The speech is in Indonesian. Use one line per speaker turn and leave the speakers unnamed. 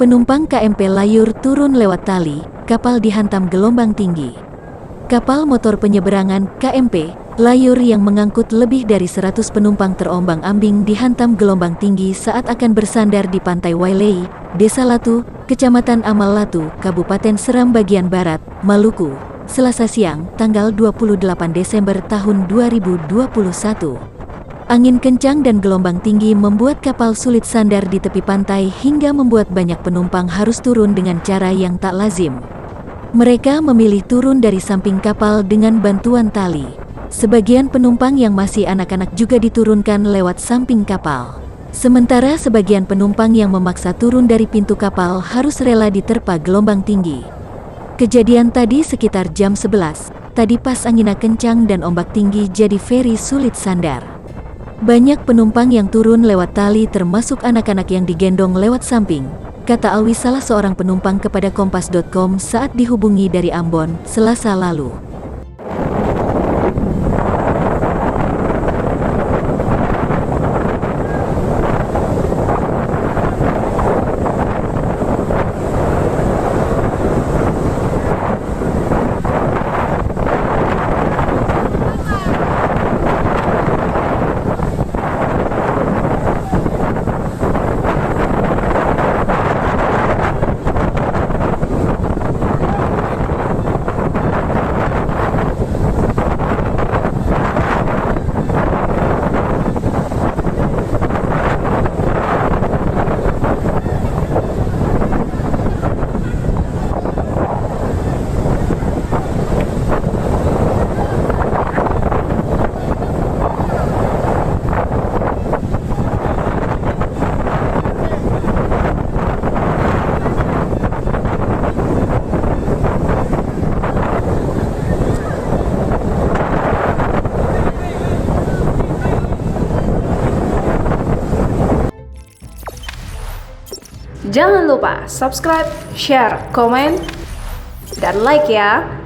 Penumpang KMP Layur turun lewat tali, kapal dihantam gelombang tinggi. Kapal motor penyeberangan KMP Layur yang mengangkut lebih dari 100 penumpang terombang-ambing dihantam gelombang tinggi saat akan bersandar di Pantai Wailei, Desa Latu, Kecamatan Amal Latu, Kabupaten Seram bagian Barat, Maluku, Selasa siang, tanggal 28 Desember tahun 2021. Angin kencang dan gelombang tinggi membuat kapal sulit sandar di tepi pantai hingga membuat banyak penumpang harus turun dengan cara yang tak lazim. Mereka memilih turun dari samping kapal dengan bantuan tali. Sebagian penumpang yang masih anak-anak juga diturunkan lewat samping kapal. Sementara sebagian penumpang yang memaksa turun dari pintu kapal harus rela diterpa gelombang tinggi. Kejadian tadi sekitar jam 11, tadi pas angin kencang dan ombak tinggi jadi feri sulit sandar. Banyak penumpang yang turun lewat tali termasuk anak-anak yang digendong lewat samping, kata Alwi salah seorang penumpang kepada Kompas.com saat dihubungi dari Ambon, Selasa lalu.
Jangan lupa subscribe, share, komen, dan like ya.